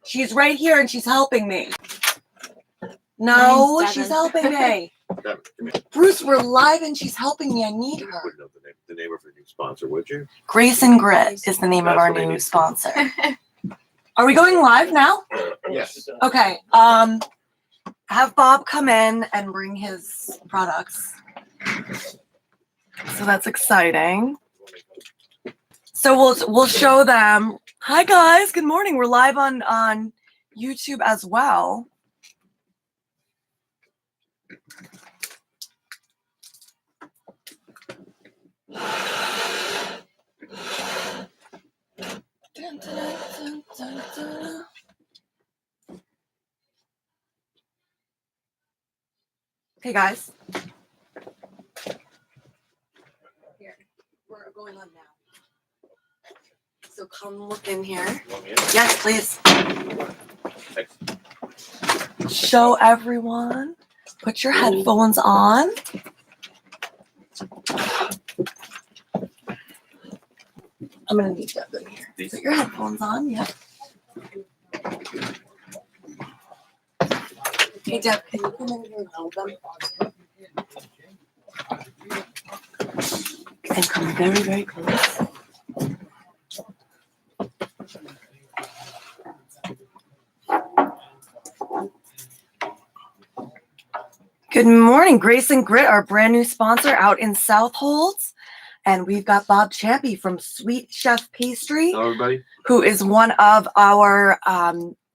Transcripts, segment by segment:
She's right here and she's helping me. No, she's helping me. Bruce, we're live and she's helping me. I need her. Wouldn't know the name of her new sponsor, would you? Grace and Grit is the name of our new sponsor. Are we going live now? Yes. Okay. Have Bob come in and bring his products. So that's exciting. So we'll show them. Hi guys, good morning. We're live on YouTube as well. Dun, dun, dun, dun, dun. Hey guys. Here, we're going on now. So come look in here. Yes, please. Show everyone. Put your headphones on. I'm gonna need that in here. Put your headphones on, yeah. Hey Deb, can you come in here and hold them? And come very, very close. Good morning, Grace and Grit, our brand new sponsor out in Southolds. And we've got Bob Champey from SweetChef Pastry. Hello, everybody. Who is one of our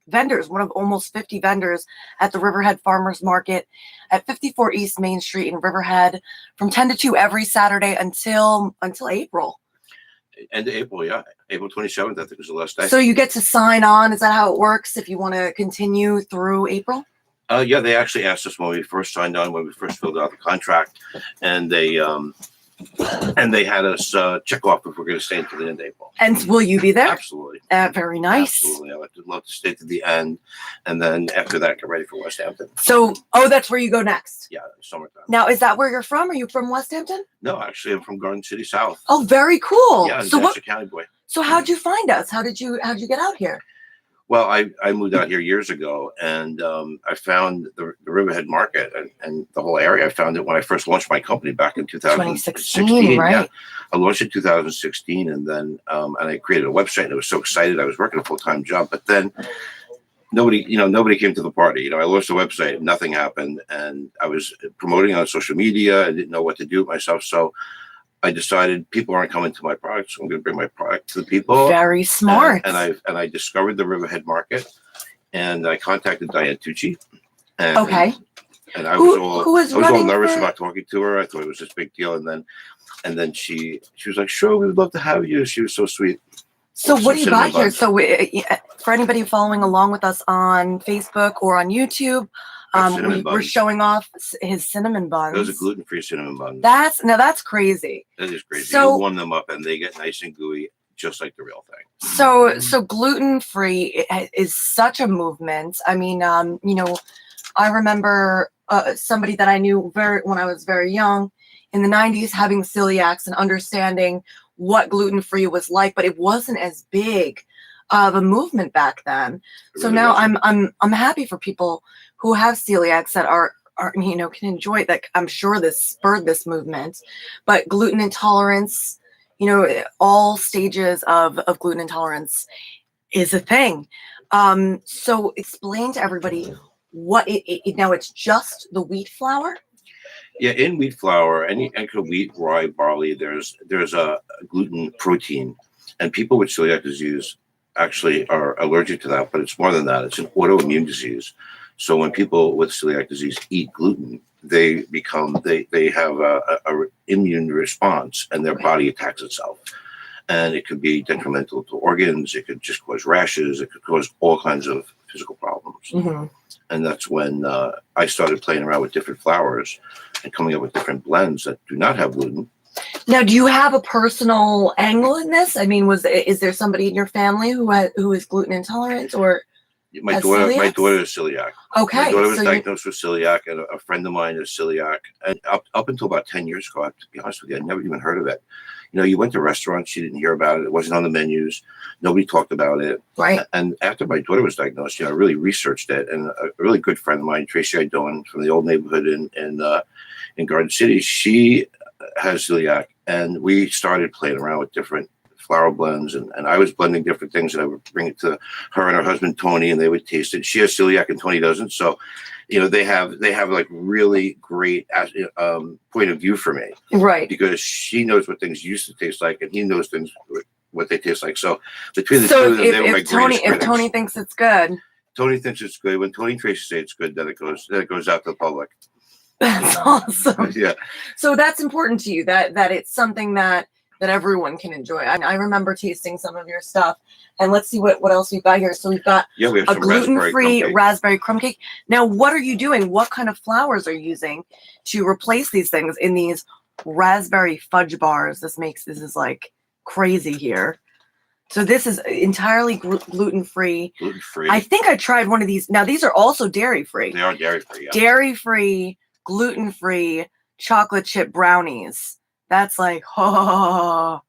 vendors, one of almost 50 vendors at the Riverhead Farmers Market at 54 East Main Street in Riverhead from 10 to 2 every Saturday until April. End of April, yeah. April 27th, I think was the last day. So you get to sign on. Is that how it works if you want to continue through April? Yeah, they actually asked us when we first signed on, when we first filled out the contract, and they had us check off if we're going to stay until the end of April. And will you be there? Absolutely. Very nice. Absolutely. I would love to stay to the end, and then after that, get ready for West Hampton. So, that's where you go next? Yeah, summertime. Now, is that where you're from? Are you from West Hampton? No, actually, I'm from Garden City South. Oh, very cool. Yeah, so what? County boy. So how'd you find us? How'd you get out here? Well, I moved out here years ago, and I found the Riverhead Market and the whole area. I found it when I first launched my company back in 2016. Right? Yeah, I launched in 2016, and then and I created a website. And I was so excited. I was working a full-time job, but then nobody came to the party. I launched the website, nothing happened, and I was promoting on social media. I didn't know what to do with myself, so I decided people aren't coming to my product, so I'm going to bring my product to the people. Very smart. And I discovered the Riverhead Market, and I contacted Diane Tucci. And, okay. And I was all nervous for... about talking to her. I thought it was this big deal, and then she was like, "Sure, we would love to have you." She was so sweet. So what do you got here? So for anybody following along with us on Facebook or on YouTube. We're showing off his cinnamon buns. Those are gluten-free cinnamon buns. That's crazy. That is crazy. So, you warm them up and they get nice and gooey, just like the real thing. So gluten-free is such a movement. I mean, I remember somebody that I knew when I was very young in the 90s having celiacs and understanding what gluten-free was like, but it wasn't as big of a movement back then. So now I'm happy for people who have celiacs that are can enjoy it. That I'm sure this spurred this movement, but gluten intolerance, all stages of gluten intolerance is a thing. So explain to everybody what now it's just the wheat flour. Yeah, in wheat flour, any extra wheat, rye, barley, there's a gluten protein, and people with celiac disease actually are allergic to that, but it's more than that. It's an autoimmune disease. So when people with celiac disease eat gluten, they have a immune response, and their body attacks itself. And it could be detrimental to organs. It could just cause rashes. It could cause all kinds of physical problems. Mm-hmm. And that's when I started playing around with different flours and coming up with different blends that do not have gluten. Now, do you have a personal angle in this? I mean, is there somebody in your family who is gluten intolerant or my daughter is celiac. Okay. My daughter was diagnosed with celiac, and a friend of mine is celiac. And up until about 10 years ago, to be honest with you, I never even heard of it. You know, you went to restaurants, you didn't hear about it. It wasn't on the menus. Nobody talked about it. Right. And after my daughter was diagnosed, you know, I really researched it. And a really good friend of mine, Tracy Idone from the old neighborhood in Garden City, she has celiac. And we started playing around with different flour blends. And I was blending different things, and I would bring it to her and her husband, Tony, and they would taste it. She has celiac and Tony doesn't. So, you know, they have like really great point of view for me. Right. Because she knows what things used to taste like, and he knows things what they taste like. So between the two of them, they were my greatest critics. If Tony thinks it's good, Tony thinks it's good. When Tony and Tracy say it's good, then it goes out to the public. That's awesome. Yeah. So that's important to you, that it's something that everyone can enjoy. I remember tasting some of your stuff, and let's see what else we've got here. So we've got we have a some gluten-free raspberry crumb cake. Now, what are you doing? What kind of flours are you using to replace these things in these raspberry fudge bars? This is like crazy here. So this is entirely gluten-free. Gluten-free. I think I tried one of these. Now, these are also dairy-free. They are dairy-free, yeah. Dairy-free, gluten-free chocolate chip brownies. That's like, oh.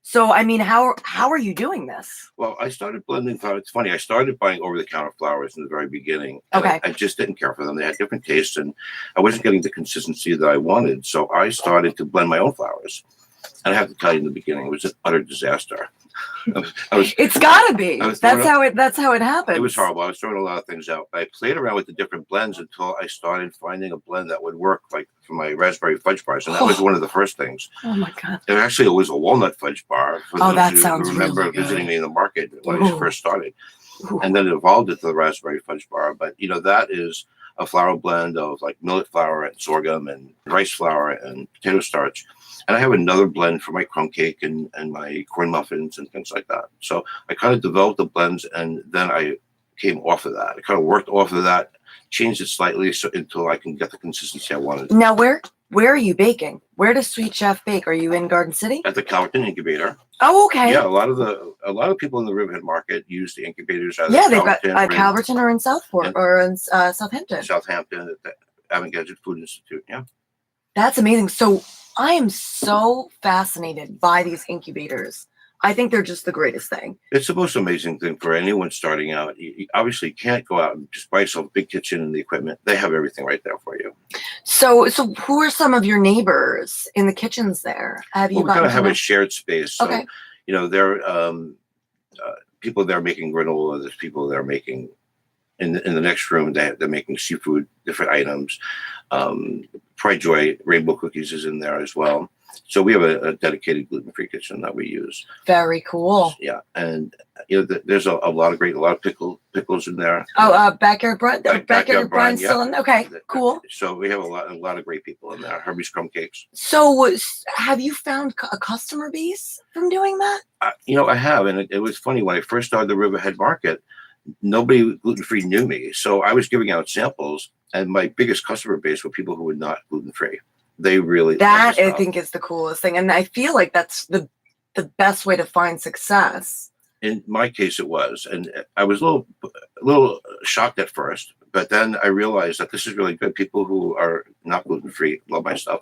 So, I mean, how are you doing this? Well, I started blending flour. It's funny. I started buying over-the-counter flours in the very beginning. Okay. I just didn't care for them. They had different tastes, and I wasn't getting the consistency that I wanted. So I started to blend my own flours. And I have to tell you, in the beginning, it was an utter disaster. It's got to be. That's how it happens. It was horrible. I was throwing a lot of things out. I played around with the different blends until I started finding a blend that would work, like for my raspberry fudge bars, and that was one of the first things. Oh my god! There actually was a walnut fudge bar. Oh, that sounds remember really good. visiting me in the market when I first started, and then it evolved into the raspberry fudge bar. But you know, that is a flour blend of like millet flour and sorghum and rice flour and potato starch. And I have another blend for my crumb cake and my corn muffins and things like that. So I kind of developed the blends, and then I came off of that. I kind of worked off of that, changed it slightly until I can get the consistency I wanted. Now, where are you baking? Where does SweetChef bake? Are you in Garden City? At the Calverton Incubator. Oh, okay. Yeah, a lot of people in the Riverhead market use the incubators. Yeah, they've got Calverton or in Southport or in Southampton. Southampton at the Avant-Gadget Food Institute. Yeah. That's amazing. So I am so fascinated by these incubators. I think they're just the greatest thing. It's the most amazing thing for anyone starting out. You obviously can't go out and just buy yourself a big kitchen and the equipment. They have everything right there for you. So who are some of your neighbors in the kitchens there? Have you? We kind of have a shared space. So, okay. You know, there people there making granola. There's people there making in the next room. They're making seafood, different items. Pride Joy Rainbow Cookies is in there as well. So we have a dedicated gluten-free kitchen that we use. Very cool. Yeah, and you know, there's a lot of pickles in there. Oh, Backyard Brine. Backyard Brine yeah. still in. Okay, cool. So we have a lot of great people in there. Herbie's Crumb Cakes. So have you found a customer base from doing that? You know, I have, and it was funny when I first started the Riverhead Market. Nobody gluten-free knew me, so I was giving out samples, and my biggest customer base were people who were not gluten-free. They really that I think is the coolest thing, and I feel like that's the best way to find success. In my case, it was, and I was a little shocked at first, but then I realized that this is really good. People who are not gluten-free love my stuff.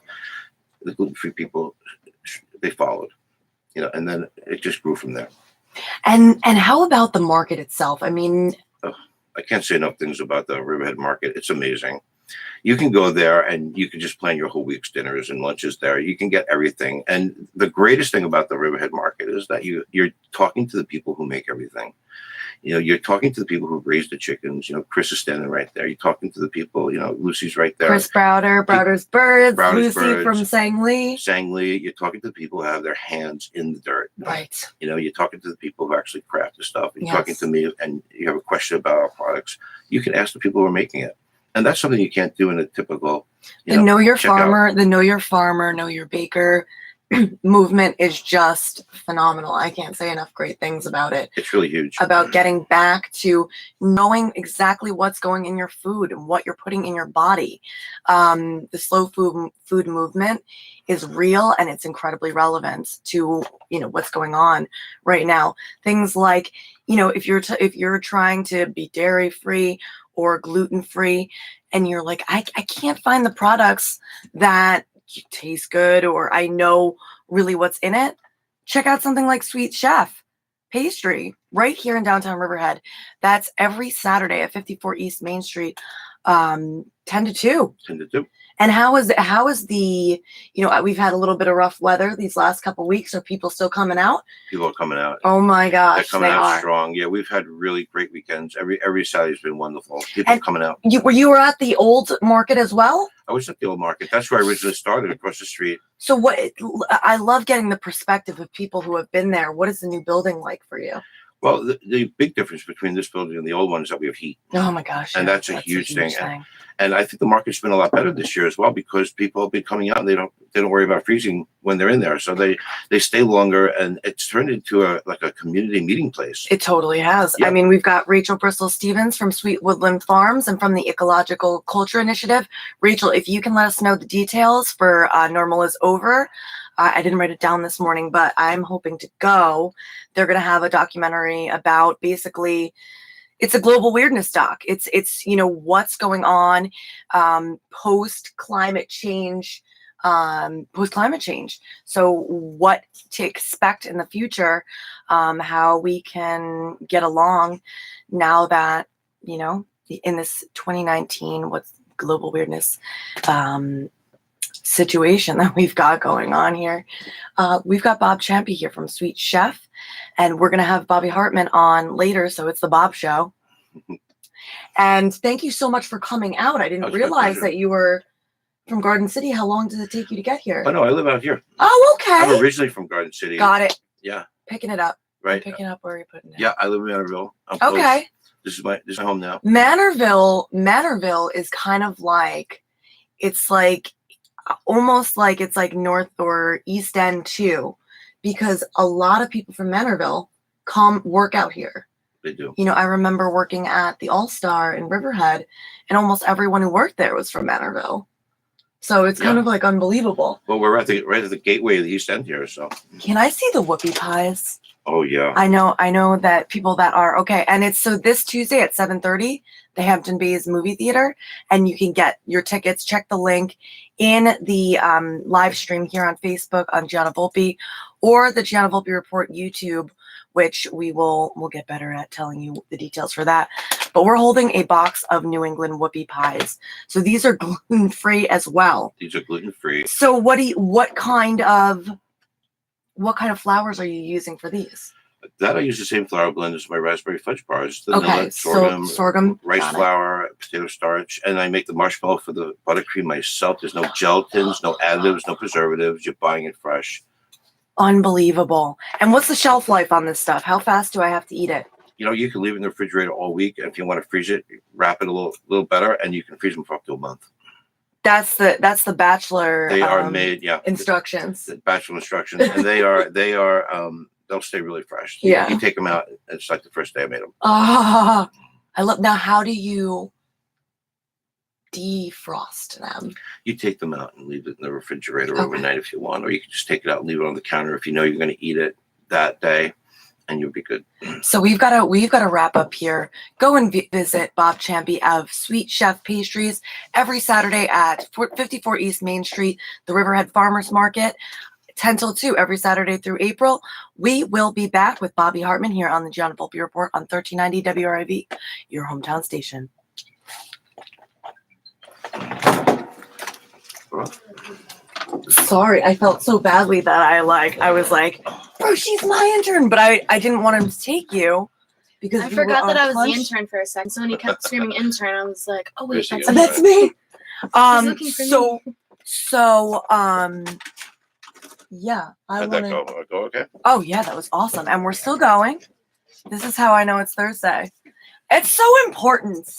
The gluten-free people, they followed, you know, and then it just grew from there. And how about the market itself? I mean, I can't say enough things about the Riverhead Market. It's amazing. You can go there and you can just plan your whole week's dinners and lunches there. You can get everything. And the greatest thing about the Riverhead Market is that you're talking to the people who make everything. You know, you're talking to the people who raise the chickens. You know, Chris is standing right there. You're talking to the people, you know, Lucy's right there. Chris Browder's Birds, Browder's Lucy Birds, from Sang-Lee. You're talking to the people who have their hands in the dirt. Right. You know, you're talking to the people who actually craft the stuff. You're Yes. talking to me and you have a question about our products. You can ask the people who are making it. And that's something you can't do in a typical, know your farmer, know your baker movement is just phenomenal. I can't say enough great things about it. It's really huge. About getting back to knowing exactly what's going in your food and what you're putting in your body. The slow food movement is real, and it's incredibly relevant to, you know, what's going on right now. Things like, you know, if you're trying to be dairy free or gluten free, and you're like, I can't find the products that taste good, or I know really what's in it, check out something like SweetChef Pastry right here in downtown Riverhead. That's every Saturday at 54 East Main Street, 10 to 2. 10 to 2. And how is the, we've had a little bit of rough weather these last couple weeks. Are people still coming out? People are coming out. Oh my gosh, they're coming out are strong. Yeah, we've had really great weekends. Every Saturday's been wonderful. People coming out. You were at the old market as well? I was at the old market. That's where I originally started, across the street. So I love getting the perspective of people who have been there. What is the new building like for you? Well, the big difference between this building and the old one is that we have heat. Oh my gosh. And that's a huge thing. And I think the market's been a lot better this year as well, because people have been coming out and they don't worry about freezing when they're in there. So they stay longer, and it's turned into a community meeting place. It totally has. Yep. I mean, we've got Rachel Bristol Stevens from Sweet Woodland Farms and from the Ecological Culture Initiative. Rachel, if you can let us know the details for Normal is Over. I didn't write it down this morning, but I'm hoping to go. They're going to have a documentary about basically, it's a global weirdness doc. It's what's going on post climate change. So what to expect in the future, how we can get along now that, in this 2019, what's global weirdness situation that we've got going on here. We've got Bob Champey here from SweetChef, and we're going to have Bobby Hartman on later, so it's the Bob Show. And thank you so much for coming out. I didn't realize that you were from Garden City. How long did it take you to get here? Oh, no, I live out here. Oh, okay. I'm originally from Garden City. Got it. Yeah. Picking it up. Right. Picking up where you're putting it. Yeah, I live in Manorville. I'm okay. Close. This is my home now. Manorville is kind of like, it's like almost like it's like North or East End too, because a lot of people from Manorville come work out here. They do. I remember working at the All-Star in Riverhead, and almost everyone who worked there was from Manorville. So it's kind of like unbelievable. Well, we're right at the gateway of the East End here, so. Can I see the whoopie pies? Oh yeah. I know that people that are okay, and it's so this Tuesday at 7:30, the Hampton Bays Movie Theater, and you can get your tickets. Check the link in the live stream here on Facebook on Gianna Volpe, or the Gianna Volpe Report YouTube, which we'll get better at telling you the details for that. But we're holding a box of New England whoopie pies, so these are gluten-free as well. These are gluten-free. So what kind of flours are you using for these? That I use the same flour blend as my raspberry fudge bars. The okay, sorghum, rice flour, potato starch, and I make the marshmallow for the buttercream myself. There's no gelatins, no additives, no preservatives. You're buying it fresh. Unbelievable. And what's the shelf life on this stuff? How fast do I have to eat it? You can leave it in the refrigerator all week. And if you want to freeze it, wrap it a little better, and you can freeze them for up to a month. That's the bachelor. They are made, yeah. Instructions. The bachelor instructions, and they are they'll stay really fresh. Yeah. You take them out, it's like the first day I made them. Ah, I love. Now, how do you defrost them? You take them out and leave it in the refrigerator overnight if you want, or you can just take it out and leave it on the counter if you know you're going to eat it that day, and you'll be good. So we've got to wrap up here. Go and visit Bob Champey of SweetChef Pastries every Saturday at 54 East Main Street, the Riverhead Farmers Market, 10 till 2 every Saturday through April. We will be back with Bobby Hartman here on the Gianna Volpe Report on 1390 WRIV, your hometown station. Sorry, I felt so badly that I was like, oh, she's my intern, but I didn't want him to take you because I forgot that I was the intern for a second. So when he kept screaming intern, I was like, oh wait, that's me. Yeah, How'd that go? Go okay? Oh yeah, that was awesome, and we're still going. This is how I know it's Thursday. It's so important.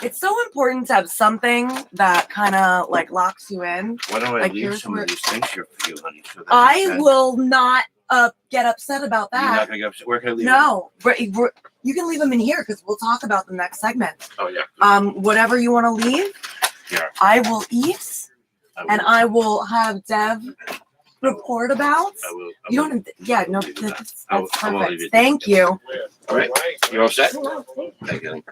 It's so important to have something that kind of like locks you in. Why don't I leave some of these things here for you, honey? So that I will not get upset about that. You're not gonna get upset. Where can I leave them? You can leave them in here because we'll talk about the next segment. Oh yeah. Whatever you want to leave, yeah. I will eat, and I will have Dev report about? I will. You don't. Yeah, no, that's I won't leave perfect. it. Thank you. All right. You all set? Thank you.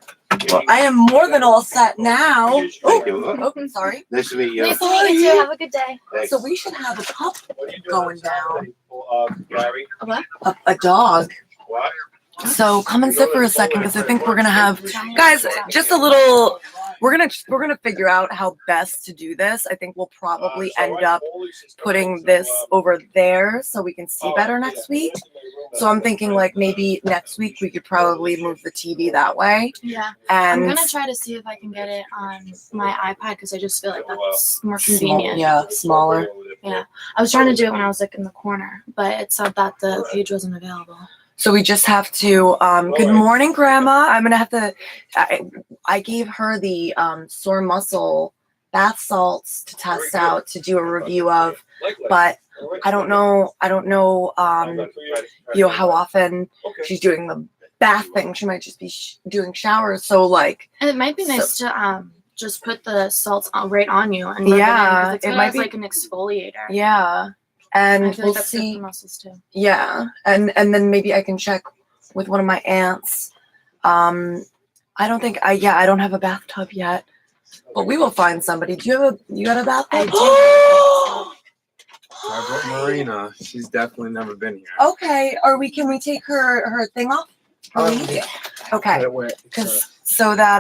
Well, I am more than all set now. Thank you. Oh, sorry. Nice to meet you. Nice to meet you too. Have a good day. Thanks. So we should have a cup going down. Gary? A dog. What? So come and sit for a second because I think we're gonna have guys just a little. We're gonna figure out how best to do this. I think we'll probably end up putting this over there so we can see better next week. So I'm thinking like maybe next week we could probably move the TV that way. Yeah. And I'm gonna try to see if I can get it on my iPad because I just feel like that's more small, convenient. yeah, smaller. Yeah. I was trying to do it when I was like in the corner, but it said that the page wasn't available. So we just have to, good morning, Grandma. I'm going to have to, I gave her the sore muscle bath salts to test out, to do a review of, but I don't know, you know, how often she's doing the bath thing. She might just be doing showers. So like. And it might be nice to just put the salts right on you. And rub Yeah, it might be like an exfoliator. Yeah. And I feel we'll like that's good see. for muscles too. Yeah, and then maybe I can check with one of my aunts. I don't think I don't have a bathtub yet, but we will find somebody. Do you got a bathtub? I do. I brought Marina. She's definitely never been here. Okay, can we take her thing off? Yeah. Okay, because so that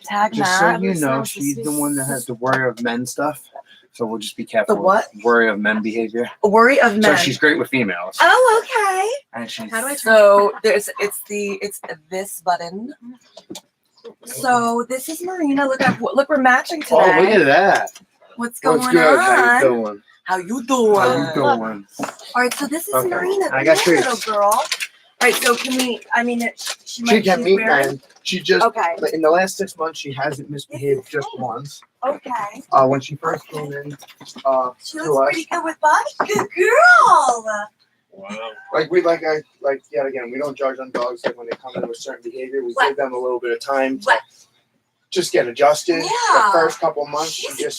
tag Just so Matt. you know, she's the one that has to worry of men stuff. So we'll just be careful. The what? Worry of men behavior. A worry of men. So she's great with females. Oh, okay. And she's. How do I turn So it's this button. So this is Marina. Look, we're matching today. Oh, look at that. What's going What's good? How you on? doing? How you doing? How you doing? All right, so this is Okay. Marina, I got the you. little girl. All right, so can we? I mean, she might. She can she's meet wearing- men. She just. Okay. In the last 6 months, she hasn't misbehaved just once. Okay. When she first came in, She to looks us. pretty good with Bucci. Good girl. Wow. Yet again, we don't judge on dogs like when they come in with certain behavior. We give them a little bit of time to What? just get adjusted. Yeah. The first couple months, She's she a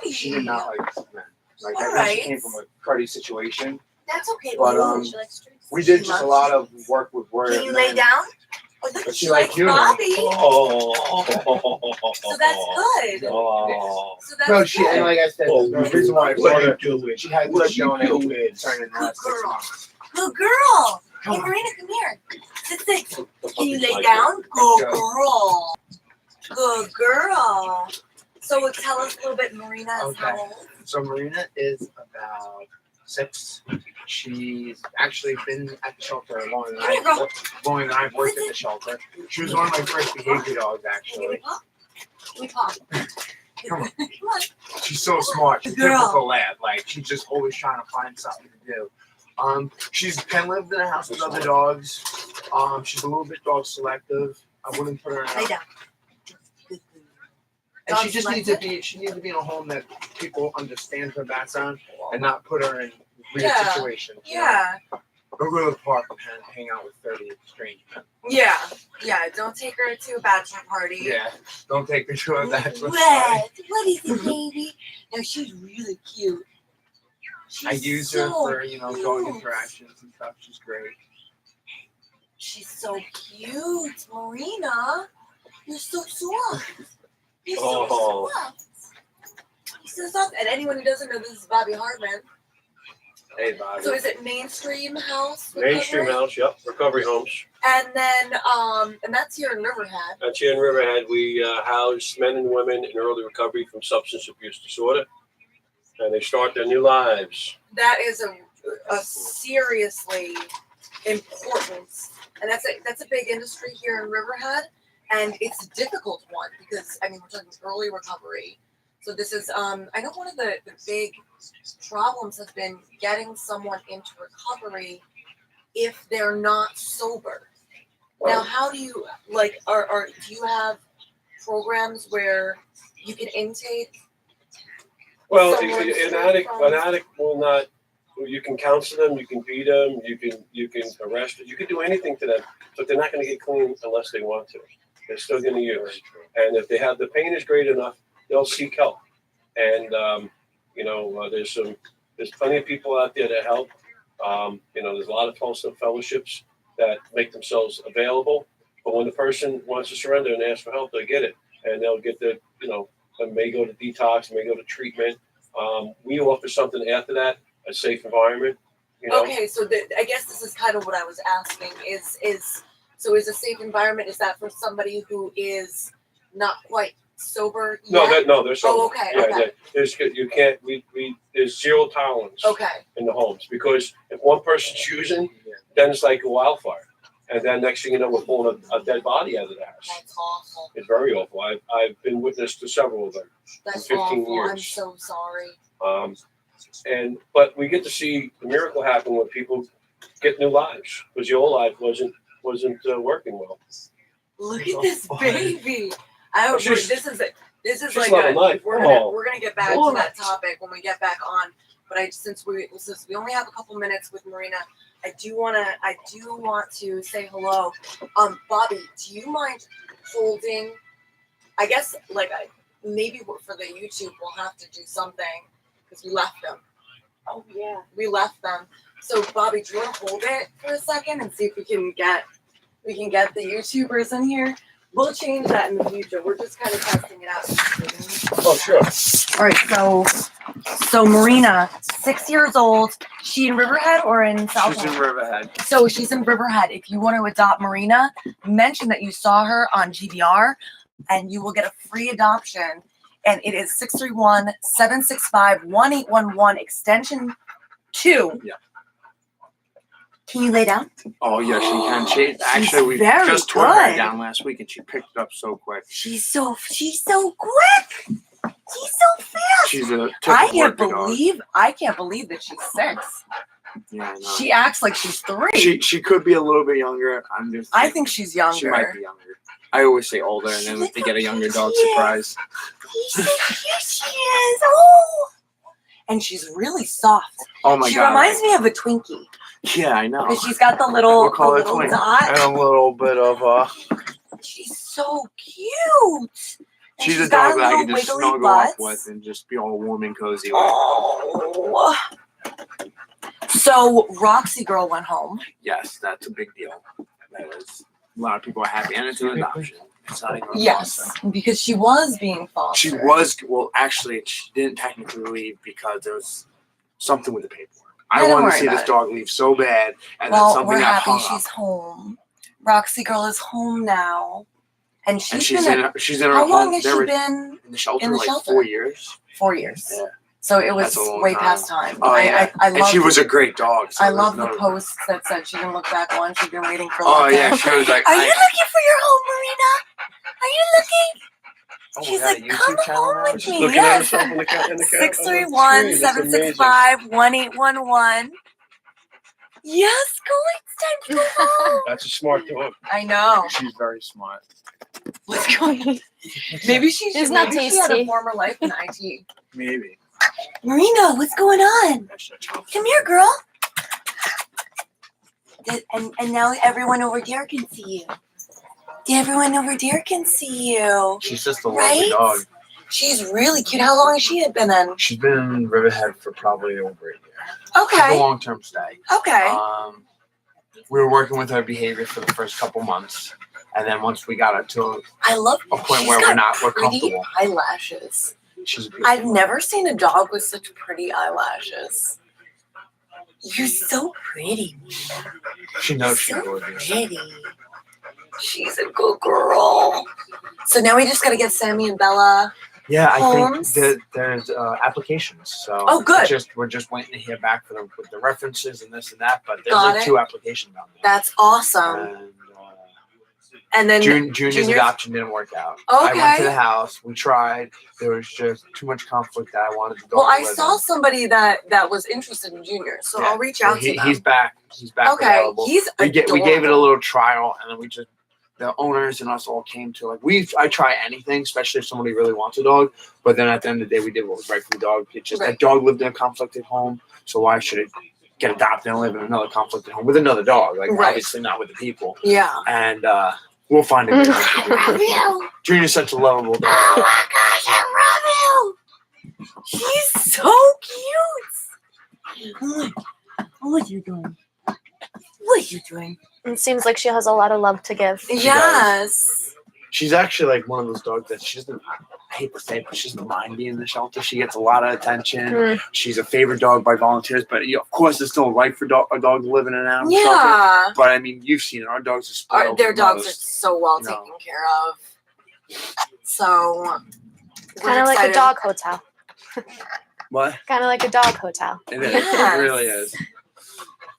cutie. she did not like men. Like I think Alright. she came from a cruddy situation. That's okay. But, Blue. She likes treats. We did just a lot of work with words. Can you lay down? Oh, look, But she she likes likes you now. Bobby. Oh. So that's good. Oh. So that's No, good. she and like I said, the reason why I What brought are her, you doing? she had What been are you showing any doing? concern in the last 6 months. Good girl. Hey, Marina, come here. Sit. Can you lay down? Good girl. Good girl. So tell us a little bit, Marina is Okay. how old? So Marina is about 6. She's actually been at the shelter longer than I've worked at the shelter. She was one of my first behavior dogs, Can actually. we pop? Can we pop? Come on. Come on. She's so smart. She's a Girl. typical lad. Like she's just always trying to find something to do. She's can live in a house with other dogs. She's a little bit dog selective. I wouldn't put her in. Lay down. And she Dog just needs to selective? be. She needs to be in a home that people understand her background and not put her in weird Yeah. situations. Yeah. Don't go to the park and hang out with 30 strange men. Yeah. Yeah. Don't take her to a bachelor party. Yeah. Don't take her to a bachelor party. What is it, baby? No, she's really cute. I She's use her so for dog cute. interactions and stuff. She's great. She's so cute, Marina. You're so soft. You're so Oh. soft. You're so soft. And anyone who doesn't know, this is Bobby Hartman. Hey, Bobby. So is it Mainstream House? Mainstream Recovery? House, yep. Recovery homes. And then, and that's here in Riverhead. That's here in Riverhead. We house men and women in early recovery from substance abuse disorder. And they start their new lives. That is a seriously important, and that's a big industry here in Riverhead, and it's a difficult one because I mean we're talking early recovery. So this is I know one of the big problems has been getting someone into recovery if they're not sober. Now, how do you like do you have programs where you can intake? Well, Someone an from- addict will not. You can counsel them, you can beat them, you can arrest them, you can do anything to them, but they're not going to get clean unless they want to. They're still going to use, and if they have the pain is great enough, they'll seek help. And there's some There's plenty of people out there that help. There's a lot of 12-step fellowships that make themselves available. But when the person wants to surrender and ask for help, they get it. And they'll get they may go to detox, may go to treatment. We offer something after that, a safe environment. Okay, so I guess this is kind of what I was asking. Is a safe environment, is that for somebody who is not quite sober yet? No, there's sober. Oh, okay, Yeah, okay. There's zero tolerance Okay. in the homes, because if one person's using, then it's like a wildfire. And then next thing you know, we're pulling a dead body out of the house. That's awful. It's very awful. I've been witness to several of them. That's 15 awful. years. I'm so sorry. But we get to see the miracle happen when people get new lives, because the old life wasn't working well. Look at this baby. This is like not a knife. We're gonna get back to that topic when we get back on. But since we only have a couple minutes with Marina, I do want to say hello. Bobby, do you mind holding? I guess maybe for the YouTube we'll have to do something because we left them. Oh yeah. We left them. So Bobby, do you want to hold it for a second and see if we can get the YouTubers in here? We'll change that in the future. We're just kind of testing it out. Oh, sure. All right, so Marina, 6 years old. She in Riverhead or in South? She's in Riverhead. So she's in Riverhead. If you want to adopt Marina, mention that you saw her on GVR, and you will get a free adoption. And it is 631-765-1811 extension 2. Yeah. Can you lay down? Oh yeah, she can. We very just tore her good. down last week, and she picked it up so quick. She's so quick. She's so fast. She's a I typical working dog. I can't believe that she's 6. Yeah, I know. She acts like she's 3. She could be a little bit younger. I think she's younger. She might be younger. I always say older, and then if they get a younger dog, surprise. She's so cute. She is. Oh. And she's really soft. Oh my god. She reminds me of a Twinkie. Yeah, I know. Because she's got the little, We'll call the it little twink. dot. And a little bit of She's so cute. And she's a got dog that I little can just wiggly snuggle up butts. with and just be all warm and cozy with. Oh. So Roxy girl went home. Yes, that's a big deal. That is. A lot of people are happy, and it's an adoption. It's not even a Yes, foster. because she was being fostered. She was, well, actually, she didn't technically leave because there was something with the paperwork. I Don't wanted worry to see about this it. dog leave so bad, and Well, then something we're got happy hung she's up. home. Roxy girl is home now, and And she's she's been. in her How home. long has They she were been? in the shelter? in the Like shelter? 4 years. 4 years. Yeah. So it was That's a long way time. past time. Oh, yeah. I And love she was a great dog. So I there's love the no- posts that said she didn't look back once. She'd been waiting for a Oh, long yeah. time. She was like, Are you looking for your home, Marina? Are you looking? oh, we She's got a like, come YouTube channel home now? with She's me. looking at Yes. herself in the 631-765-1811. Yes, go. It's time to go home. That's a smart dog. I know. She's very smart. What's going on? Maybe she It's not maybe she had a tasty. former life in IT. Maybe. Marina, what's going on? Come here, girl. And now everyone over there can see you. Everyone over there can see you. She's just a lovely Right? dog. She's really cute. How long has she been in? She's been in Riverhead for probably over a year. It's a Okay. long-term stay. Okay. We were working with her behavior for the first couple months, and then once we got her to I love a point she's where got we're pretty comfortable, eyelashes. she's a beautiful I've dog. never seen a dog with such pretty eyelashes. You're so pretty. She knows she's so gorgeous. pretty. She's a good girl. So now we just gotta get Sammy and Bella. Yeah, I Homes? think there's applications. So Oh, good. We're just waiting to hear back with the references and this and that. But there's Got like it. 2 applications out there. That's awesome. And then Junior's Junior's- adoption didn't work out. I went Okay. to the house. We tried. There was just too much conflict that I wanted to go. Well, I with saw him. somebody that was interested in Junior, so Yeah. I'll reach So out to them. He's back. He's back. Okay, Available. he's We gave it a adorable. little trial, and then the owners and us all came to I try anything, especially if somebody really wants a dog. But then at the end of the day, we did what was right for the dog. It's just Right. that dog lived in a conflicted home, so why should it get adopted and live in another conflicted home with another dog? Like Right. obviously not with the people. Yeah. And we'll find a good home for I love Junior. you. Junior's such a lovable dog. Oh my gosh, I love you. He's so cute. What are you doing? What are you doing? It seems like she has a lot of love to give. Yes. She's actually like one of those dogs that she doesn't. I hate to say it, but she doesn't mind being in the shelter. She gets a lot of attention. Mm. She's a favorite dog by volunteers, but of course, it's still right for a dog to live in an animal shelter. Yeah. But I mean, you've seen it. Our dogs are spoiled. Their for dogs are most. so well No. taken care of. So Kind of like a dog hotel. What? Kind of like a dog hotel. It is. Yes. It really is.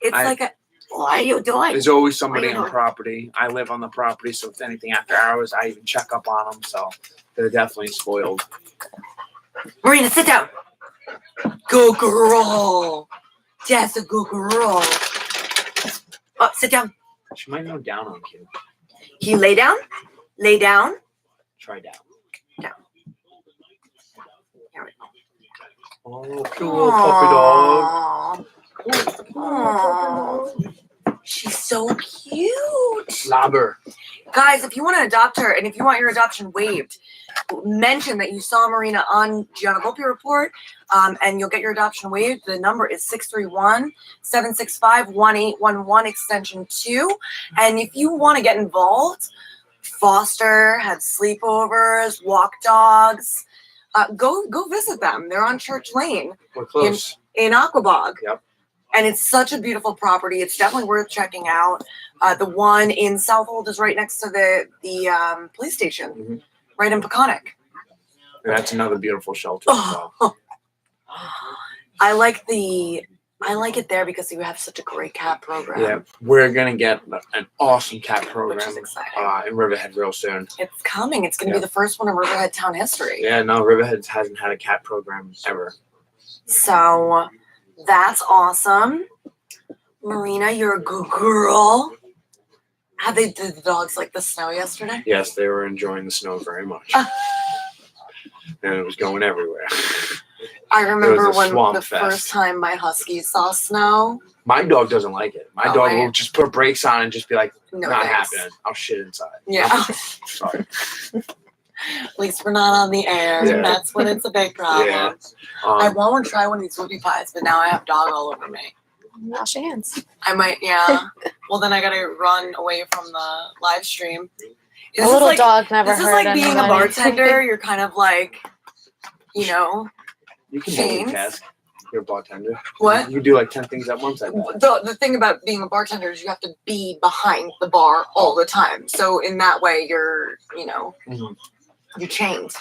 It's I- like a. What are you doing? There's always somebody What are you on doing? property. I live on the property, so if anything after hours, I even check up on them. So they're definitely spoiled. Marina, sit down. Go girl. That's a good girl. Oh, sit down. She might go down on you. Can you lay down? Lay down. Try down. Down. There we go. Oh, cute little puppy dog. Aww. She's so cute. Labber. Guys, if you want to adopt her and if you want your adoption waived, mention that you saw Marina on Gianna Volpe Report, and you'll get your adoption waived. The number is 631-765-1811, extension 2. And if you want to get involved, foster, have sleepovers, walk dogs, go visit them. They're on Church Lane We're close. in Aquabog. Yep. And it's such a beautiful property. It's definitely worth checking out. The one in Southold is right next to the police station, Mhm. right in Peconic. That's another beautiful shelter as well. I like it there because you have such a great cat program. Yeah, we're gonna get an awesome cat Which program is exciting. in Riverhead real soon. It's coming. It's going to be the first one in Riverhead town history. Yeah, no, Riverhead hasn't had a cat program ever. So that's awesome. Marina, you're a good girl. Did the dogs like the snow yesterday? Yes, they were enjoying the snow very much, and it was going everywhere. I remember a when swamp the fest. first time my husky saw snow. My dog doesn't like it. My Oh, dog man. will just put brakes on and just be like, No, "Not thanks. happening. I'll shit inside." Yeah. Sorry. At least we're not on the air. Yeah. That's when it's a big problem. Yeah. I want to try one of these whoopie pies, but now I have dog all over me. Wash your hands. I might, yeah. Well, then I gotta run away from the live stream. A little dog never This is hurt like being a anybody. bartender. You're kind of like, you know, You can Chains. multitask. You're a bartender. what? You do like 10 things at once. I bet. The thing about being a bartender is you have to be behind the bar all the time. So in that way, you're, Mhm. you're chained.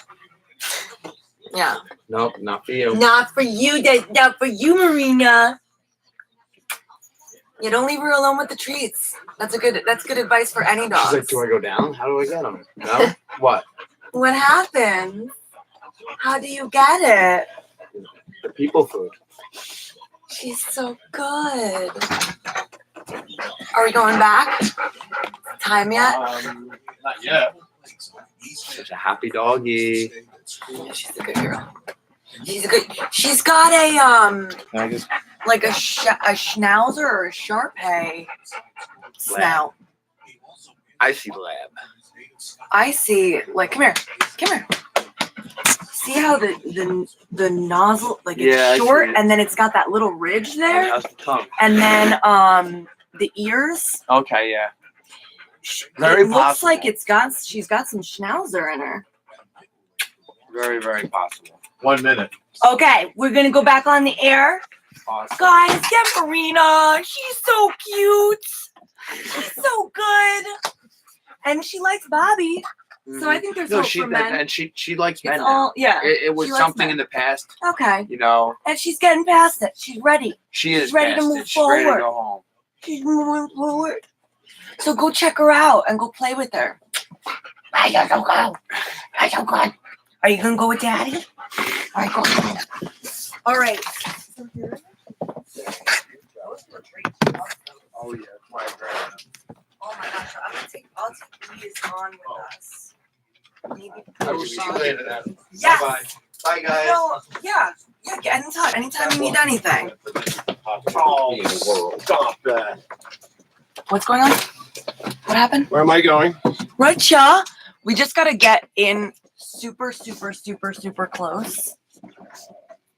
Yeah. Nope, not for you. Not for you, not for you, Marina. You don't leave her alone with the treats. That's good advice for any dog. She's like, "Do I go down? How do I get them?" No. What? What happened? How do you get it? The people food. She's so good. Are we going back? Time yet? Not yet. Such a happy doggy. Yeah, she's a good girl. She's got a I just like a schnauzer or a Sharpei snout. I see lab. I see. Like, come here. See how the nozzle, like, it's Yeah, I see short, it. and then it's got that little ridge there, How's the tongue? and then the ears. Okay, yeah. It Very looks possible. like she's got some schnauzer in her. Very, very possible. 1 minute. Okay, we're gonna go back on the air. Awesome. Guys, get Marina. She's so cute. She's so good. And she likes Bobby. So I think there's no, hope she for men. and she likes It's men. now. all, yeah. It was she likes something men. in the past, Okay. you know. And she's getting past it. She's ready. She is She's ready to past move it. She's ready to forward. go home. She's moving forward. So go check her out and go play with her. I don't go. I don't go. Are you gonna go with Daddy? All right, go. All right. Oh yeah, my Oh my gosh, I'll take these on with us. Maybe. I will see you later then. Yes. Bye-bye. Bye guys. No, yeah, get in touch anytime you need anything. Oh, stop that. What's going on? What happened? Where am I going? Right, Cha. We just gotta get in super close.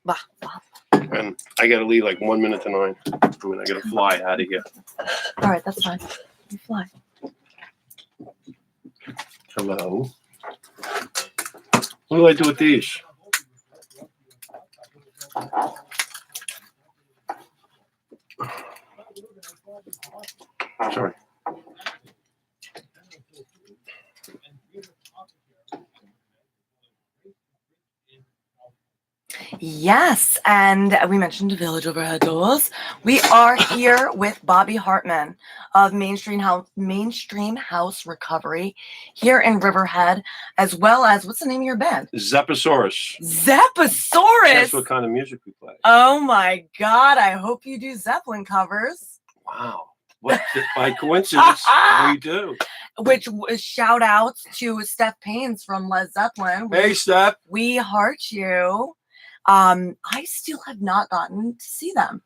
Bah, bah. And I got to leave like 1 minute to 9. I mean, I got to fly out of here. All right, that's fine. You fly. Hello. What do I do with these? Sorry. Yes, and we mentioned Village Overhead Doors. We are here with Bobby Hartman of Mainstream House Recovery here in Riverhead, as well as, what's the name of your band? Zeppasaurous. Zeppasaurous. That's what kind of music we play. Oh my God! I hope you do Zeppelin covers. Wow. What, by coincidence, we do. Which was shout outs to Steph Paynes from Led Zeppelin. Hey, Steph. We heart you. I still have not gotten to see them.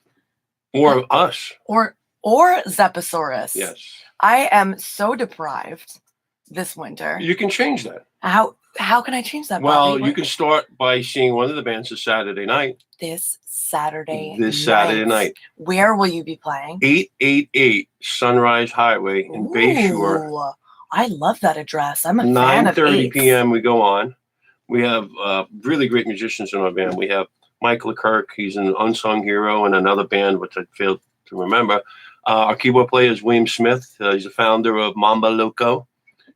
Or us. Or Zeppasaurous. Yes. I am so deprived this winter. You can change that. How can I change that? Well, Bobby? you can start by seeing one of the bands this Saturday night. This Saturday night. Where will you be playing? 888 Sunrise Highway in Bayshore. Ooh, I love that address. I'm a fan of 9:30 p.m. we go on. We have really great musicians in our band. We have Mike LeKirk. He's an unsung hero in another band, which I failed to remember. Our keyboard player is William Smith. He's the founder of Mamba Loco.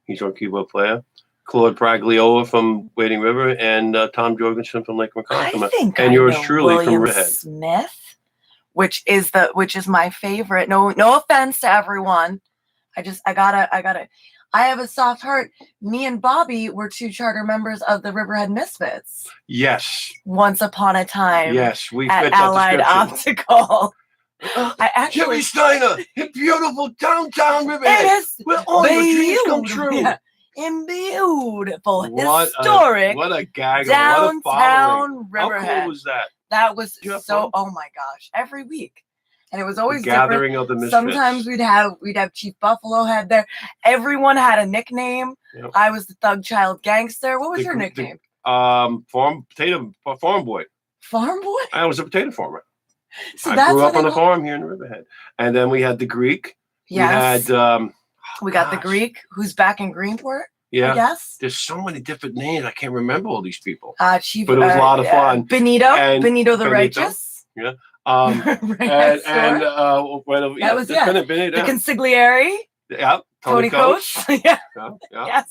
He's our keyboard player. Claude Pragliola from Wading River and Tom Jorgensen from Lake McConkema. And yours truly William from Riverhead. Smith, which is my favorite. No offense to everyone. I have a soft heart. Me and Bobby were 2 charter members of the Riverhead Misfits. Yes. Once upon a time. Yes, we at fit that Allied description. Optical. I actually Jimmy Steiner, in beautiful downtown Riverhead. It is where all your dreams come true. Yeah. In beautiful, Historic, historic what a gag! downtown How Riverhead. cool was that? That was You have so. fun? Oh my gosh! Every week, and it was always The gathering of the different. misfits. Sometimes we'd have Chief Buffalo Head there. Everyone had a nickname. Yep. I was the Thug Child Gangster. What was your nickname? Farm boy. Farm boy. I was a potato farmer. So I that's grew what up they on the call- farm here in Riverhead, and then we had the Greek. Yes. We had we got the gosh. Greek, who's back in Greenport. Yeah. I guess. There's so many different names. I can't remember all these people. Chief, But it was a lot of fun. Benito the Benito. Righteous. Yeah. Right and that was Benito. the consigliere. Yeah. Tony Coates. Yeah. Yeah. Yes.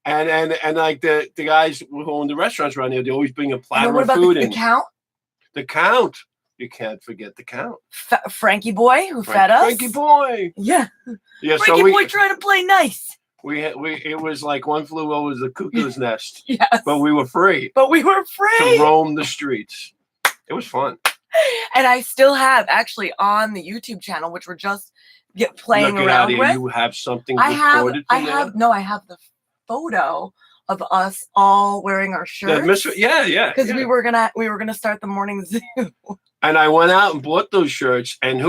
And like the guys who own the restaurants around here, they always bring a platter What of about food the in. Count? The Count. You can't forget the Count. Frankie Boy, who fed us. Frankie Boy. Yeah. Yeah. Frankie So Boy trying to play nice. it was like one flew over the cuckoo's nest. Yes. But we were free to to roam the streets. It was fun. And I still have actually on the YouTube channel, which we're just playing Look around at with. You have something I have the photo of us all wearing our shirts. Yeah. Because we were gonna start the morning zoo. And I went out and bought those shirts, and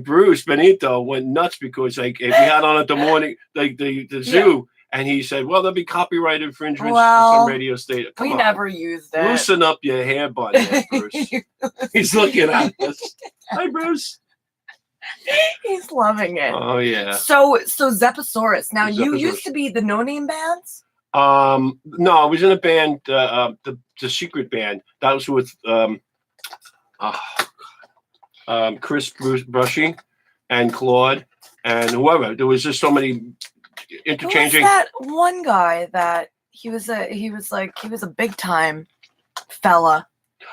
Bruce Benito went nuts because like if we had on at the morning like the zoo, and he said, "Well, there'll be copyright infringements for some radio station." We never used it. Loosen up your hair bun, there, Bruce. He's looking at us. Hi, Bruce. He's loving it. Oh yeah. So Zeppasaurous. Now you Zeppasaurous. used to be the No Name Bands. No, I was in a band, the secret band. That was with Chris Bucci and Claude and whoever. There was just so many interchanging. Who was that one guy that he was a big time fella?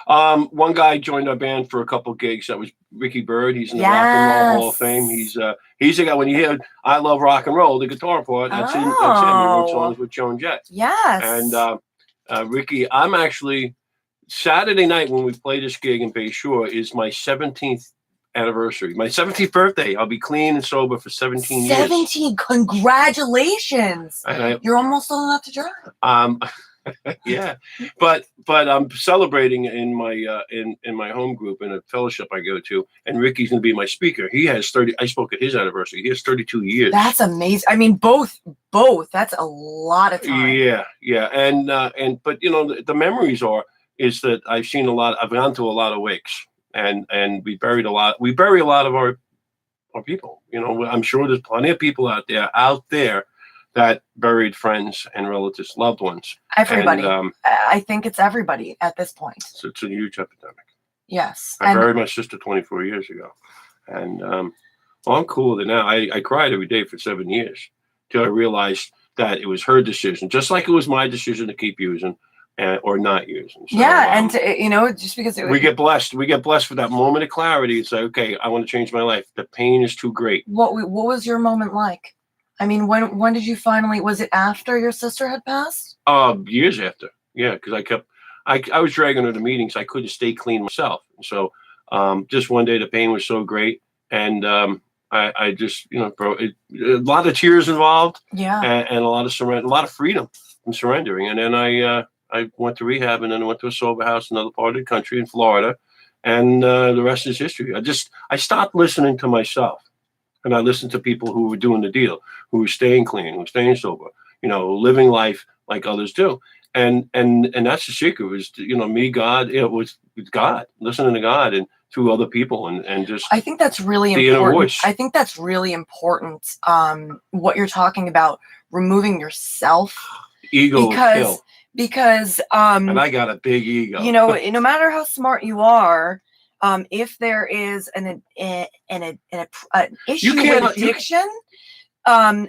One guy joined our band for a couple gigs. That was Ricky Bird. He's in the Rock and Roll Hall of Fame. He's the guy. When you hear "I Love Rock and Roll," the guitar part, that's him. He wrote songs with Joan Jett. Yes. And Ricky, I'm actually Saturday night when we play this gig in Bayshore is my 17th anniversary. My 17th birthday. I'll be clean and sober for 17 years. 17. Congratulations. And You're almost old enough to drive. Yeah, but I'm celebrating in my home group in a fellowship I go to, and Ricky's gonna be my speaker. He has 30. I spoke at his anniversary. He has 32 years. That's amazing. I mean, both. That's a lot of time. Yeah, and but you know the memories are is that I've seen a lot. I've gone to a lot of wakes, and we bury a lot of our people. You know, I'm sure there's plenty of people out there that buried friends and relatives, loved ones. Everybody. And, I think it's everybody at this point. so it's a huge epidemic. Yes. I buried my sister 24 years ago, and well, I'm cool with it now. I cried every day for 7 years till I realized that it was her decision, just like it was my decision to keep using or not using. So, yeah, and you know, just because we get blessed. We get blessed for that moment of clarity. It's like, okay, I want to change my life. The pain is too great. What was your moment like? I mean, when did you finally? Was it after your sister had passed? Years after, yeah, because I was dragging her to meetings. I couldn't stay clean myself, so just one day the pain was so great, and I just, you know, a lot of tears involved, Yeah, and a lot of surrender, a lot of freedom in surrendering, and then I went to rehab, and then I went to a sober house in another part of the country in Florida, and the rest is history. I stopped listening to myself, and I listened to people who were doing the deal, who were staying clean, who were staying sober, you know, living life like others do. And that's the secret, was, you know, me, God, it was God, listening to God and through other people, and just, I think that's really the inner important. voice. I think that's really important. What you're talking about, removing yourself, ego kill. because And I got a big ego. you know, no matter how smart you are, if there is an issue with addiction,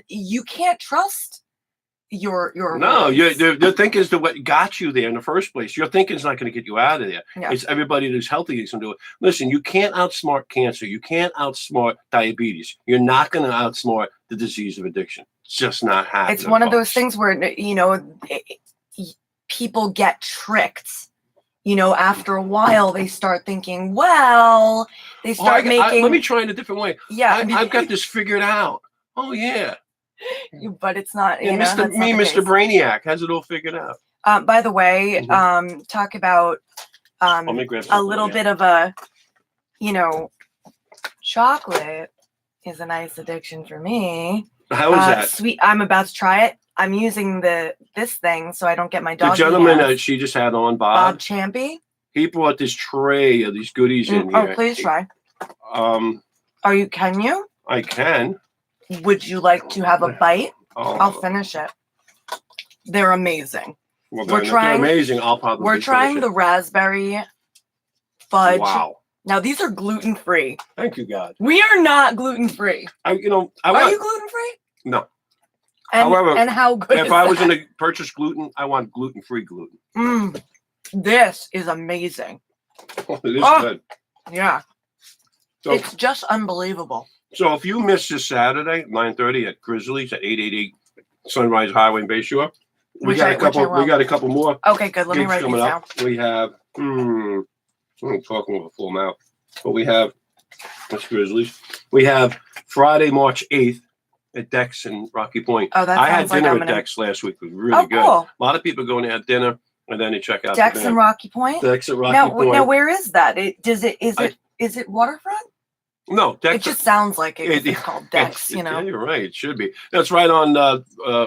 you can't trust your No, abilities. the thinking is what got you there in the first place. Your thinking is not going to get you out of there. Yeah. It's everybody who's healthy that's going to do it. Listen, you can't outsmart cancer. You can't outsmart diabetes. You're not going to outsmart the disease of addiction. It's just not happening. It's one of those folks. things where, you know, people get tricked. You know, after a while, they start thinking, well, they start making. Let me try it a different way. Yeah, I've got this figured out. Oh yeah. but it's not. Yeah, You know, that's not the Mr. case. Brainiac has it all figured out. By the way, talk about Let me grab a something, little yeah. bit of a, you know, chocolate is a nice addiction for me. How is that? Sweet. I'm about to try it. I'm using this thing so I don't get my The dog. gentleman that she just had on, Bob Champey. he brought this tray of these goodies in here. Oh, please try. Can you? I can. Would you like to have a bite? Oh, I'll finish it. They're amazing. well, we're they're trying- amazing. I'll probably. We're trying the raspberry fudge. Wow. Now these are gluten-free. Thank you, God. We are not gluten-free. Are you gluten-free? No. And, However, and how good if is I was that? going to purchase gluten, I want gluten-free gluten. This is amazing. It is Oh. good. Yeah. So, It's just unbelievable. so if you miss this Saturday, 9:30 at Grizzly's at 888 Sunrise Highway in Bayshore, we got a couple more. Okay, good. Let me gigs write these coming down. up. We have, I'm talking with a full mouth, but we have, that's Grizzlies. We have Friday, March 8th at Dex in Rocky Point. Oh, that I had sounds like dinner I'm at gonna- Dex last week. It was really good. Cool. A lot of people go and have dinner and then they check out Dex the and band. Rocky Point. Dex at Rocky Now, Point. now, where is that? Is it waterfront? No, Dex. It just sounds like it. 'Cause It- it's called Dex. You know. Yeah, you're right. It should be. That's right on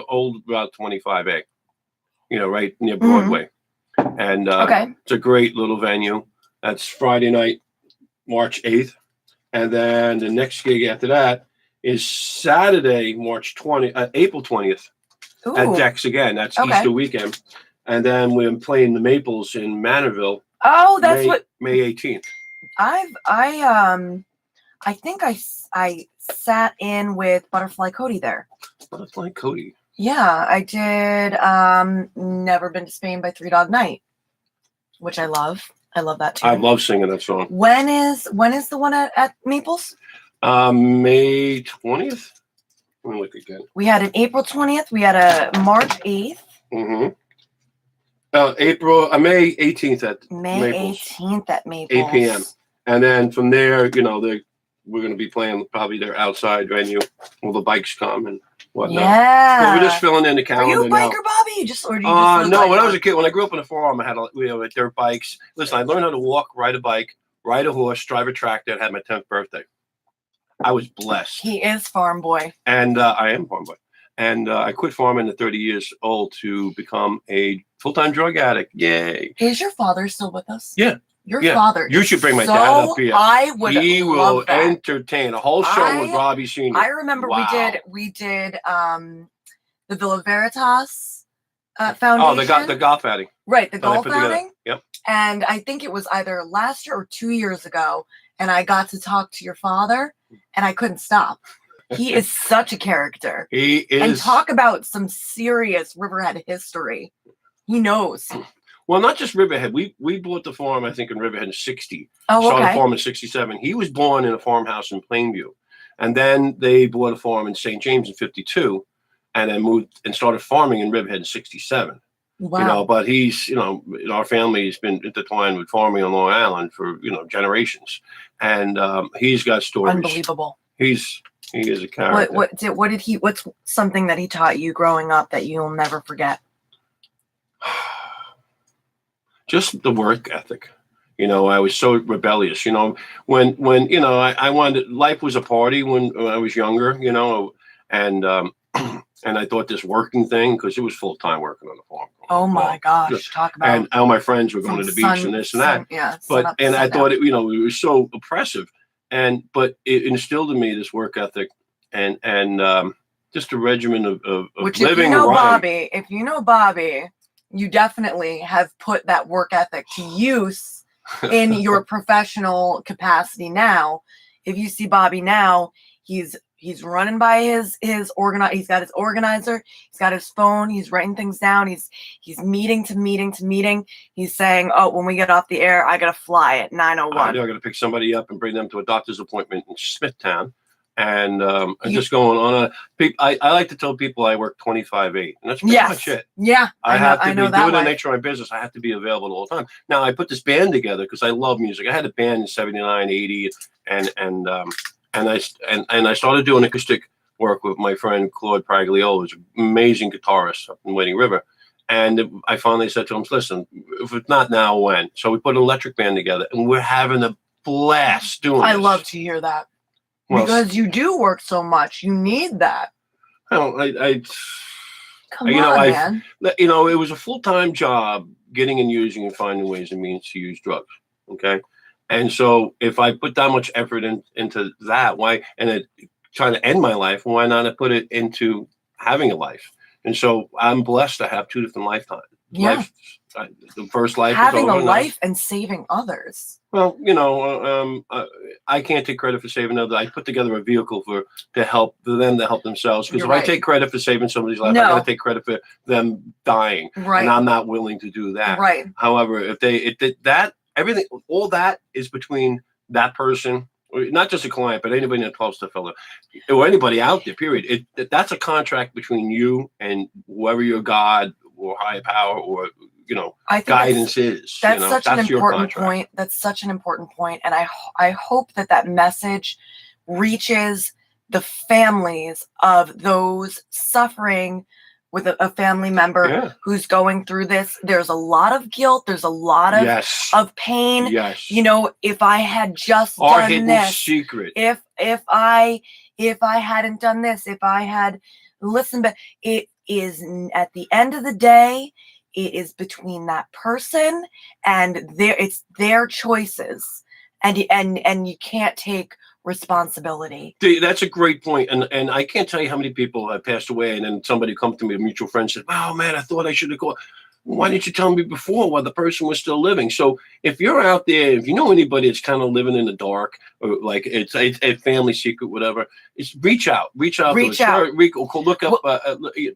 old Route 25A. You know, right near Broadway. And Okay. it's a great little venue. That's Friday night, March 8th. And then the next gig after that is Saturday, April 20th at Ooh. Dex again. That's Okay. Easter weekend. And then we're playing the Maples in Manorville. Oh, that's what May 18th. I think I sat in with Butterfly Cody there. Butterfly Cody. Yeah, I did. Never Been to Spain by Three Dog Night, which I love. I love that too. I love singing that song. When is the one at Maples? May 20th. Let me look again. We had an April 20th. We had a March 8th. Mm-hmm. May 18th at May Maples, 18th at Maples. 8 p.m. And then from there, you know, we're going to be playing probably their outside venue. All the bikes come and whatnot. Yeah. So we're just filling in the Are calendar you a now. biker, Bobby? Or do you just look No, like when I one? was a kid, when I grew up on a farm, we had dirt bikes. Listen, I learned how to walk, ride a bike, ride a horse, drive a tractor, and had my 10th birthday. I was blessed. He is farm boy. And I am farm boy. And I quit farming at 30 years old to become a full-time drug addict. Yay. Is your father still with us? Yeah. Your Yeah. father. You is should bring my so, dad up here. I would He will love that. entertain a whole show with Robbie Sr. I remember Wow. we did the Villa Veritas Foundation. Oh, the golf outing. Right, the that I golf put together. outing. Yep. And I think it was either last year or 2 years ago, and I got to talk to your father, and I couldn't stop. He is such a character. He is. And talk about some serious Riverhead history. He knows. Well, not just Riverhead. We bought the farm, I think, in Riverhead in 60. Oh, Started okay. the farm in 67. He was born in a farmhouse in Plainview. And then they bought a farm in St. James in 52 and then moved and started farming in Riverhead in 67. Wow. You know, but he's, you know, our family has been intertwined with farming on Long Island for, you know, generations. And he's got stories. Unbelievable. He is a character. What's something that he taught you growing up that you'll never forget? Just the work ethic. You know, I was so rebellious. You know, when you know, I wanted, life was a party when I was younger. You know, and I thought this working thing, because it was full time working on the farm. Oh my gosh, talk about. And all my friends were going to the beach and this and that. Yeah, but and I thought it, you know, it was so oppressive, but it instilled in me this work ethic and just a regimen of which, living if you know right. if you know Bobby, you definitely have put that work ethic to use in your professional capacity now. If you see Bobby now, he's running by his he's got his organizer, he's got his phone, he's writing things down, he's meeting to meeting to meeting. He's saying, oh, when we get off the air, I gotta fly at 9:01. I gotta pick somebody up and bring them to a doctor's appointment in Smithtown. And just going on. I like to tell people I work 25/8, and that's pretty much it. Yeah, I have to be doing that the nature of my business. I have to be available all the time. Now I put this band together because I love music. I had a band in 79, 80, and I started doing acoustic work with my friend Claude Praglio, who's an amazing guitarist up in Wading River. And I finally said to him, "Listen, if it's not now, when?" So we put an electric band together, and we're having a blast doing. I love to hear that. Well, because you do work so much, you need that. Well, Come on, man. You know, it was a full-time job getting and using and finding ways and means to use drugs. Okay, and so if I put that much effort into that, why trying to end my life? Why not I put it into having a life? And so I'm blessed to have two different lifetimes. Yeah. The first life having is over a life and saving others. Well, you know, I can't take credit for saving others. I put together a vehicle for them to help themselves. Because if I take credit for saving somebody's life, I got to take credit for them dying, right? And I'm not willing to do that, right? However, everything, all that is between that person, not just a client, but anybody in the 12-step fellow, or anybody out there. Period. That's a contract between you and whoever your God or higher power or guidance is. That's such an important point. That's such an important point. And I hope that message reaches the families of those suffering with a family member who's going through this. There's a lot of guilt. There's a lot of pain. Yes. You know, if I had just Our done hidden this, secret. if I hadn't done this, if I had listened, but it is at the end of the day, it is between that person and it's their choices, and you can't take responsibility. That's a great point, and I can't tell you how many people have passed away, and then somebody come to me, a mutual friend, said, "Oh man, I thought I should have called. Why didn't you tell me before while the person was still living?" So if you're out there, if you know anybody that's kind of living in the dark, or like it's a family secret, whatever, it's reach out. Look up.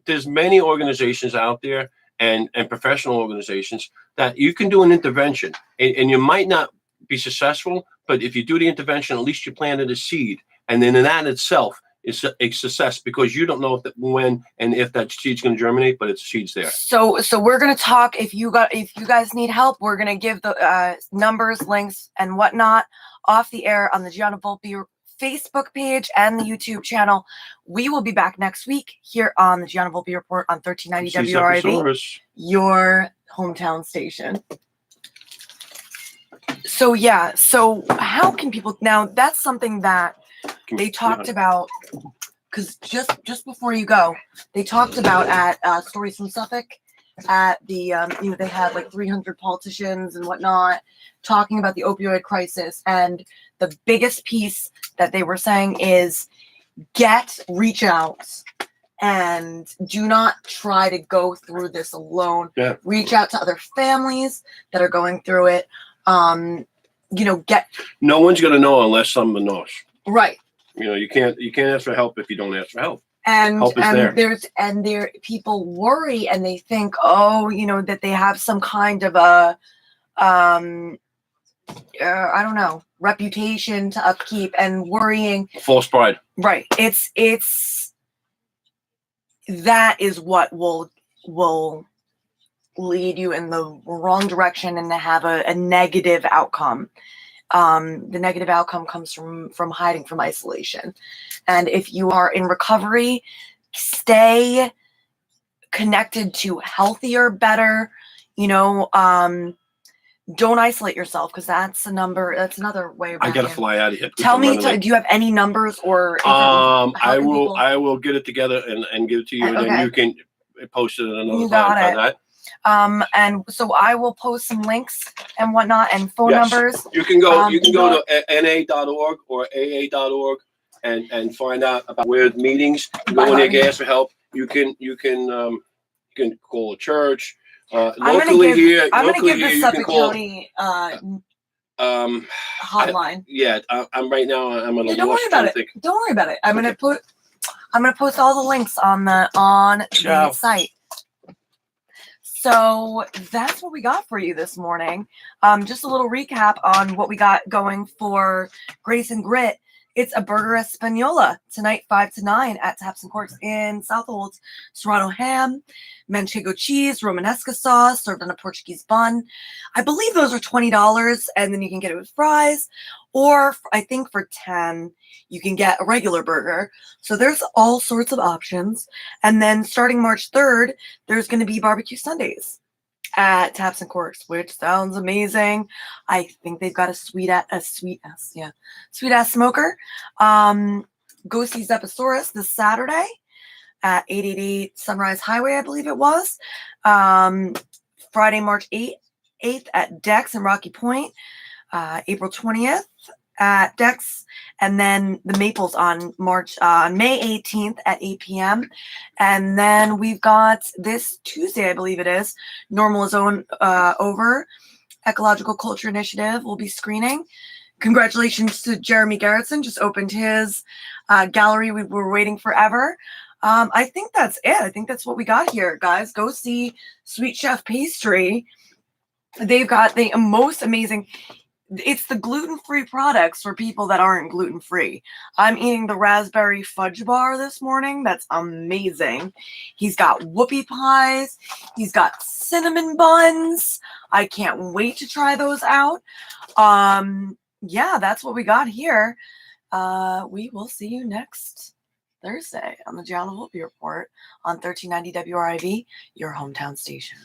There's many organizations out there. And professional organizations that you can do an intervention, and you might not be successful, but if you do the intervention, at least you planted a seed, and then in that itself is a success, because you don't know when and if that seed's going to germinate, but it's seeds there. So we're going to talk. If you guys need help, we're going to give the numbers, links, and whatnot off the air on the Gianna Volpe Facebook page and the YouTube channel. We will be back next week here on the Gianna Volpe Report on 1390 WRIV, your hometown station. So how can people now? That's something that they talked about, because just before you go, they talked about at Stories from Suffolk at the, they had like 300 politicians and whatnot talking about the opioid crisis. And the biggest piece that they were saying is reach out and do not try to go through this alone. Yeah. Reach out to other families that are going through it. No one's gonna know unless someone knows. Right. You can't ask for help if you don't ask for help. And Help is there people worry and they think, that they have some kind of a I don't know, reputation to upkeep, and worrying. False pride. Right. It's that is what will lead you in the wrong direction and to have a negative outcome. The negative outcome comes from hiding, from isolation. And if you are in recovery, stay connected to healthier, better, don't isolate yourself, because that's another way. I gotta fly out of here. Tell me, do you have any numbers or? I will get it together and give it to you, and then you can post it in another You got time. it. That. And so I will post some links and whatnot and phone numbers. You can go. You can go to na.org or aa.org and find out about where the meetings. Go in there, get ask for help. You can call a church. Locally here, I'm going to give the you Suffolk can call. County hotline. I'm right now. I'm on a Don't worry about it. Don't worry about it. I'm going to post all the links on the site. So that's what we got for you this morning. Just a little recap on what we got going for Grace and Grit. It's a burger Espanola tonight, 5 to 9 at Taps and Corks in Southold. Serrano ham, manchego cheese, Romanesca sauce, served on a Portuguese bun. I believe those are $20, and then you can get it with fries. Or I think for $10, you can get a regular burger. So there's all sorts of options. And then starting March 3rd, there's going to be barbecue Sundays at Taps and Corks, which sounds amazing. I think they've got a sweet ass smoker. Go see Zeppasaurous this Saturday at 888 Sunrise Highway, I believe it was. Friday, March 8th at Dex in Rocky Point. April 20th at Dex, and then the Maples on May 18th at 8 p.m. And then we've got this Tuesday, I believe it is, Normal is over. Ecological Culture Initiative will be screening. Congratulations to Jeremy Garrettson, just opened his gallery we were waiting forever. I think that's it. I think that's what we got here, guys. Go see SweetChef Pastry. They've got the most amazing. It's the gluten-free products for people that aren't gluten-free. I'm eating the raspberry fudge bar this morning. That's amazing. He's got whoopie pies. He's got cinnamon buns. I can't wait to try those out. Yeah, that's what we got here. We will see you next Thursday on the Gianna Volpe Report on 1390 WRIV, your hometown station.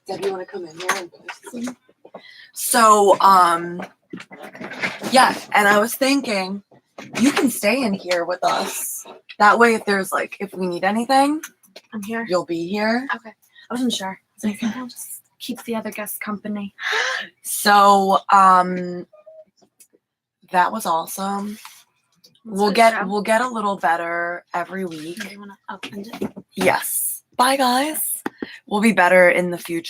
Deb, you want to come in here and post some? So, yeah, and I was thinking you can stay in here with us. That way, if we need anything, I'm here. You'll be here. Okay. I wasn't sure. So I think I'll just keep the other guests company. So, that was awesome. We'll get a little better every week. You want to upend it? Yes. Bye, guys. We'll be better in the future.